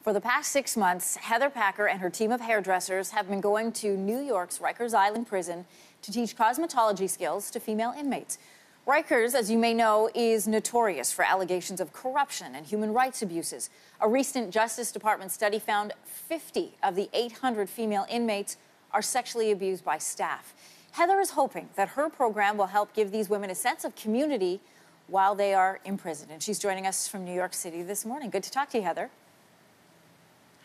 For the past 6 months, Heather Packer and her team of hairdressers have been going to New York's Rikers Island prison to teach cosmetology skills to female inmates. Rikers, as you may know, is notorious for allegations of corruption and human rights abuses. A recent Justice Department study found 50 of the 800 female inmates are sexually abused by staff. Heather is hoping that her program will help give these women a sense of community while they are in prison. And she's joining us from New York City this morning. Good to talk to you, Heather.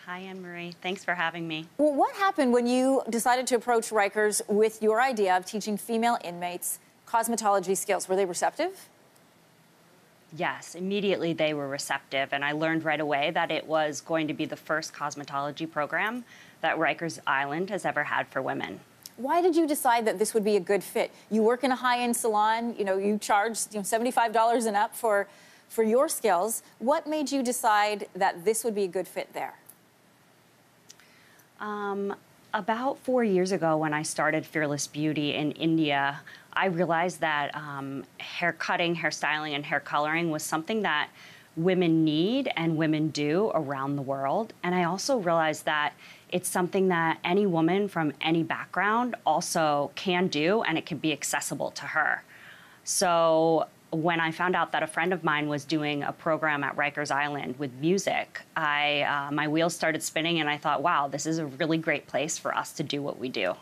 Hi, Anne-Marie. Thanks for having me. Well, what happened when you decided to approach Rikers with your idea of teaching female inmates cosmetology skills? Were they receptive? Yes, immediately they were receptive, and I learned right away that it was going to be the first cosmetology program that Rikers Island has ever had for women. Why did you decide that this would be a good fit? You work in a high-end salon, you charge $75 and up for your skills. What made you decide that this would be a good fit there? About 4 years ago, when I started Fearless Beauty in India, I realized that hair cutting, hairstyling, and hair coloring was something that women need and women do around the world. And I also realized that it's something that any woman from any background also can do, and it can be accessible to her. So when I found out that a friend of mine was doing a program at Rikers Island with music, my wheels started spinning, and I thought, wow, this is a really great place for us to do what we do.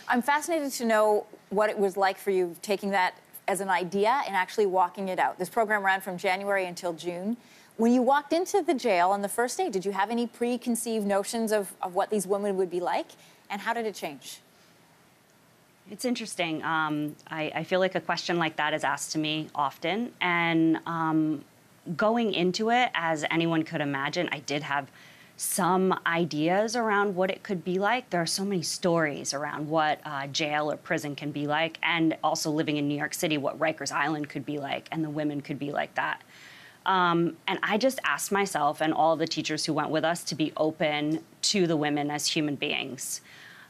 I'm fascinated to know what it was like for you taking that as an idea and actually walking it out. This program ran from January until June. When you walked into the jail on the first day, did you have any preconceived notions of what these women would be like, and how did it change? It's interesting. I feel like a question like that is asked to me often. And going into it, as anyone could imagine, I did have some ideas around what it could be like. There are so many stories around what jail or prison can be like, and also living in New York City, what Rikers Island could be like, and the women could be like that. And I just asked myself and all the teachers who went with us to be open to the women as human beings.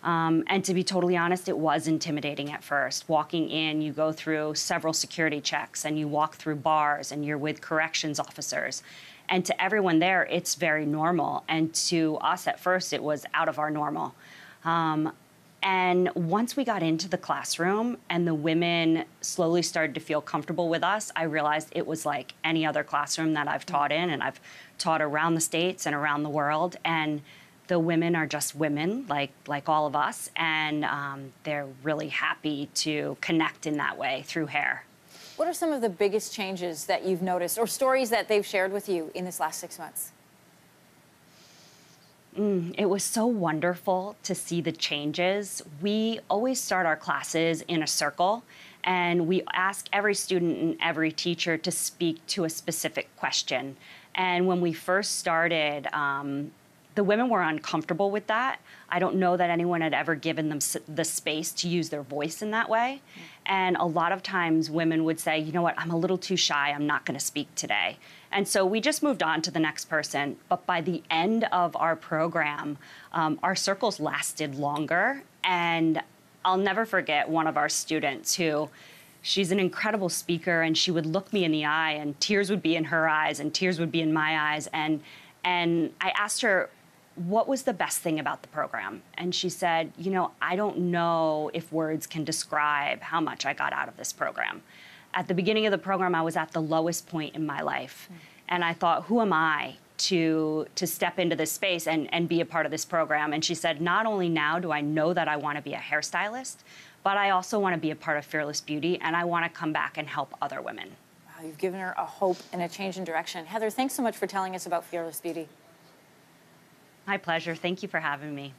And to be totally honest, it was intimidating at first. Walking in, you go through several security checks, and you walk through bars, and you're with corrections officers. And to everyone there, it's very normal. And to us at first, it was out of our normal. And once we got into the classroom and the women slowly started to feel comfortable with us, I realized it was like any other classroom that I've taught in, and I've taught around the States and around the world. And the women are just women, like all of us, and they're really happy to connect in that way through hair. What are some of the biggest changes that you've noticed, or stories that they've shared with you in this last 6 months? It was so wonderful to see the changes. We always start our classes in a circle, and we ask every student and every teacher to speak to a specific question. And when we first started, the women were uncomfortable with that. I don't know that anyone had ever given them the space to use their voice in that way. And a lot of times women would say, you know what, I'm a little too shy, I'm not gonna speak today. And so we just moved on to the next person. But by the end of our program, our circles lasted longer. And I'll never forget one of our students who, she's an incredible speaker, and she would look me in the eye, and tears would be in her eyes and tears would be in my eyes. And I asked her, what was the best thing about the program? And she said, you know, I don't know if words can describe how much I got out of this program. At the beginning of the program, I was at the lowest point in my life. And I thought, who am I to step into this space and be a part of this program? And she said, not only now do I know that I want to be a hairstylist, but I also want to be a part of Fearless Beauty, and I want to come back and help other women. Wow, you've given her a hope and a change in direction. Heather, thanks so much for telling us about Fearless Beauty. My pleasure. Thank you for having me.